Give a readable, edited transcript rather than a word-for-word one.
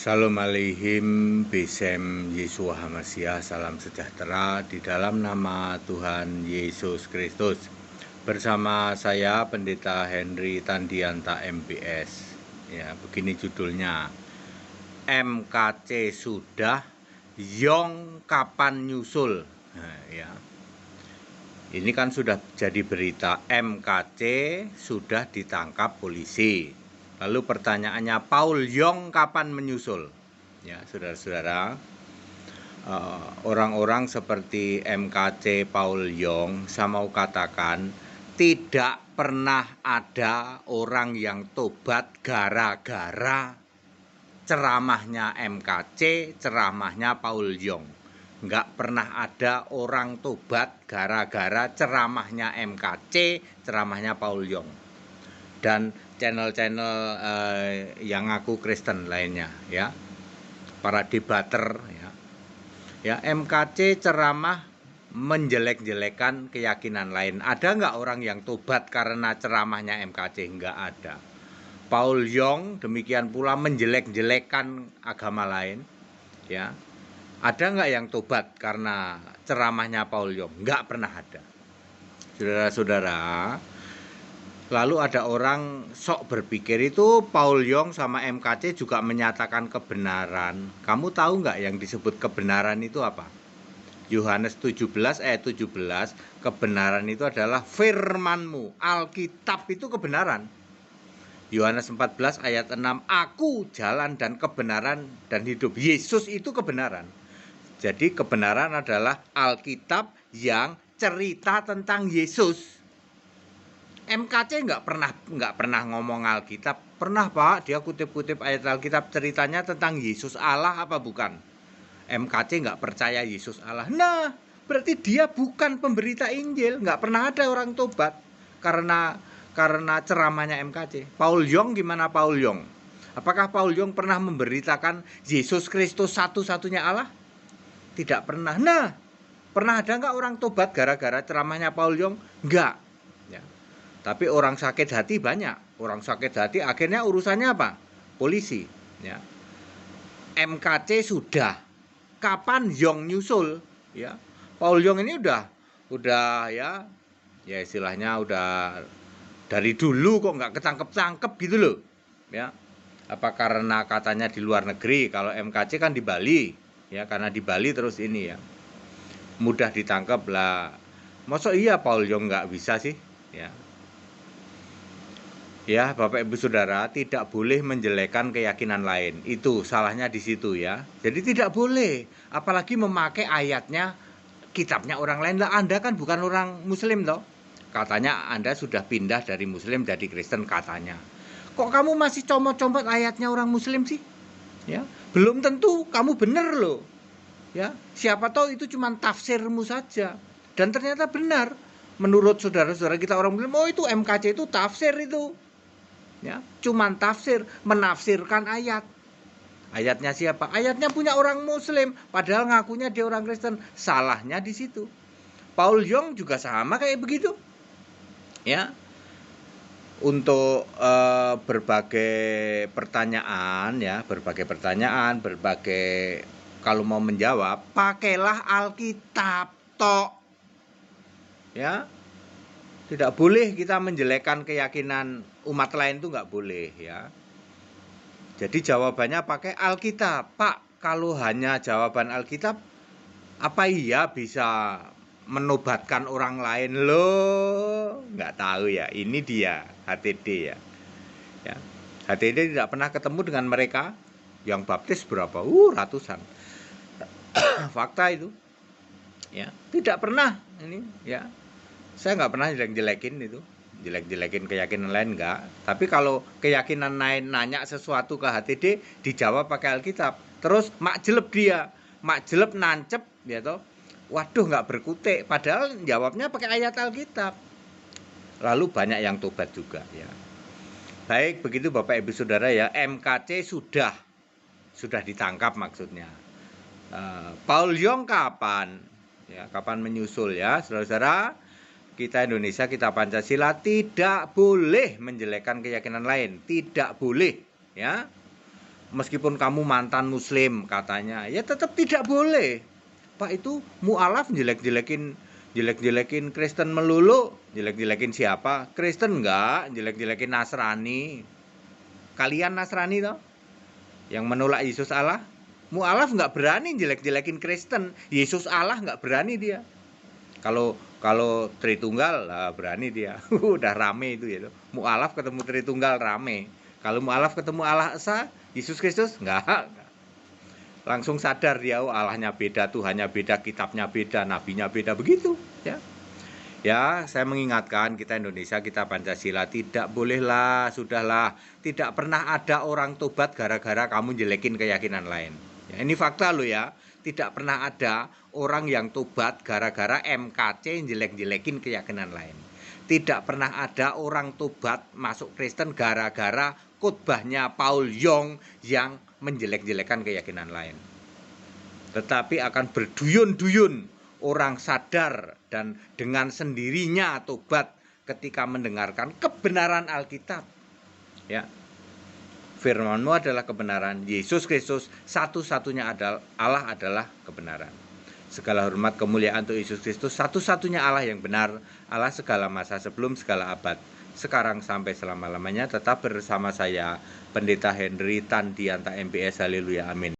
Shalom Aleihim, Besem Yeshua Hamasiah, salam sejahtera di dalam nama Tuhan Yesus Kristus. Bersama saya Pendeta Henry Tandianta MPS. Ya, begini judulnya. MKC sudah, Yong kapan nyusul? Nah, ya. Ini kan sudah jadi berita, MKC sudah ditangkap polisi. Lalu pertanyaannya, Paul Yong kapan menyusul? Ya, saudara-saudara, orang-orang seperti MKC Paul Yong, saya mau katakan, tidak pernah ada orang yang tobat gara-gara ceramahnya MKC, ceramahnya Paul Yong. Nggak pernah ada orang tobat gara-gara ceramahnya MKC, ceramahnya Paul Yong. Dan channel-channel yang ngaku Kristen lainnya, ya, para debater, ya, MKC ceramah menjelek-jelekan keyakinan lain. Ada nggak orang yang tobat karena ceramahnya MKC? Nggak ada. Paul Yong demikian pula menjelek-jelekan agama lain, ya. Ada nggak yang tobat karena ceramahnya Paul Yong? Nggak pernah ada. Saudara-saudara, lalu ada orang sok berpikir itu Paul Yong sama MKC juga menyatakan kebenaran. Kamu tahu nggak yang disebut kebenaran itu apa? Yohanes 17 ayat 17, kebenaran itu adalah firman-Mu. Alkitab itu kebenaran. Yohanes 14 ayat 6, aku jalan dan kebenaran dan hidup. Yesus itu kebenaran. Jadi kebenaran adalah Alkitab yang cerita tentang Yesus. MKC nggak pernah ngomong Alkitab. Pernah, Pak, dia kutip-kutip ayat Alkitab ceritanya tentang Yesus Allah apa bukan? MKC nggak percaya Yesus Allah. Nah, berarti dia bukan pemberita Injil. Nggak pernah ada orang tobat karena ceramahnya MKC. Paul Yong gimana Paul Yong? Apakah Paul Yong pernah memberitakan Yesus Kristus satu-satunya Allah? Tidak pernah. Nah, pernah ada nggak orang tobat gara-gara ceramahnya Paul Yong? Nggak. Ya. Tapi orang sakit hati banyak. Orang sakit hati akhirnya urusannya apa? Polisi. Ya. MKC sudah. Kapan Yong nyusul? Ya. Paul Yong ini udah ya istilahnya udah dari dulu kok nggak ketangkep-tangkep gitu loh. Ya. Apa karena katanya di luar negeri? Kalau MKC kan di Bali. Ya, karena di Bali terus ini ya. Mudah ditangkap lah. Masa iya Paul Yong nggak bisa sih? Ya. Ya, Bapak Ibu Saudara, tidak boleh menjelekan keyakinan lain. Itu salahnya di situ ya. Jadi tidak boleh, apalagi memakai ayatnya, kitabnya orang lain. Lah, Anda kan bukan orang Muslim toh. Katanya Anda sudah pindah dari Muslim jadi Kristen katanya. Kok kamu masih comot-comot ayatnya orang Muslim sih? Ya, belum tentu kamu benar loh. Ya, siapa tahu itu cuma tafsirmu saja. Dan ternyata benar. Menurut saudara-saudara kita orang Muslim, oh itu MKC itu tafsir itu. Ya, cuman tafsir, menafsirkan ayat. Ayatnya siapa? Ayatnya punya orang Muslim, padahal ngakunya dia orang Kristen. Salahnya di situ. Paul Yong juga sama kayak begitu. Ya. Untuk berbagai pertanyaan, kalau mau menjawab, pakailah Alkitab tok. Ya. Tidak boleh kita menjelekkan keyakinan umat lain, itu nggak boleh ya. Jadi jawabannya pakai Alkitab. Pak, kalau hanya jawaban Alkitab, apa iya bisa menobatkan orang lain? Loh, nggak tahu ya. Ini dia HTD ya. HTD tidak pernah ketemu dengan mereka. Yang baptis berapa? Ratusan. Fakta itu. Ya, tidak pernah ini ya. Saya nggak pernah jelek-jelekin itu. Jelek-jelekin keyakinan lain enggak. Tapi kalau keyakinan lain nanya sesuatu ke HTD, dijawab pakai Alkitab. Terus makjeleb dia. Makjeleb nancep ya toh. Waduh, nggak berkutik. Padahal jawabnya pakai ayat Alkitab. Lalu banyak yang tobat juga ya. Baik, begitu Bapak Ibu Saudara ya. MKC sudah ditangkap maksudnya. Paul Yong kapan? Ya, kapan menyusul ya, saudara-saudara? Kita Indonesia, kita Pancasila tidak boleh menjelekkan keyakinan lain. Tidak boleh ya. meskipun kamu mantan muslim katanya, ya tetap tidak boleh. Pak, itu mu'alaf jelek-jelekin Kristen melulu. Jelek-jelekin siapa? Kristen enggak, jelek-jelekin Nasrani. Kalian Nasrani toh? Yang menolak Yesus Allah. Mu'alaf enggak berani jelek-jelekin Kristen. Yesus Allah enggak berani dia. Kalau Tritunggal berani dia. Udah rame itu ya. Mu'alaf ketemu Tritunggal rame. Kalau mu'alaf ketemu Allah Esa, Yesus Kristus enggak. Langsung sadar dia, oh Allahnya beda, Tuhannya beda, kitabnya beda, nabinya beda, begitu ya. Ya, saya mengingatkan kita Indonesia, kita Pancasila, tidak bolehlah, sudahlah, tidak pernah ada orang tobat gara-gara kamu jelekin keyakinan lain. Ya, ini fakta loh ya, tidak pernah ada orang yang tobat gara-gara MKC jelek-jelekin keyakinan lain. Tidak pernah ada orang tobat masuk Kristen gara-gara khotbahnya Paul Yong yang menjelek-jelekan keyakinan lain. Tetapi akan berduyun-duyun orang sadar dan dengan sendirinya tobat ketika mendengarkan kebenaran Alkitab. Ya. Firman-Mu adalah kebenaran, Yesus Kristus satu-satunya Allah adalah kebenaran. Segala hormat kemuliaan untuk Yesus Kristus, satu-satunya Allah yang benar, Allah segala masa sebelum segala abad. Sekarang sampai selama-lamanya tetap bersama saya, Pendeta Henry Tandianta MPS. Haleluya, amin.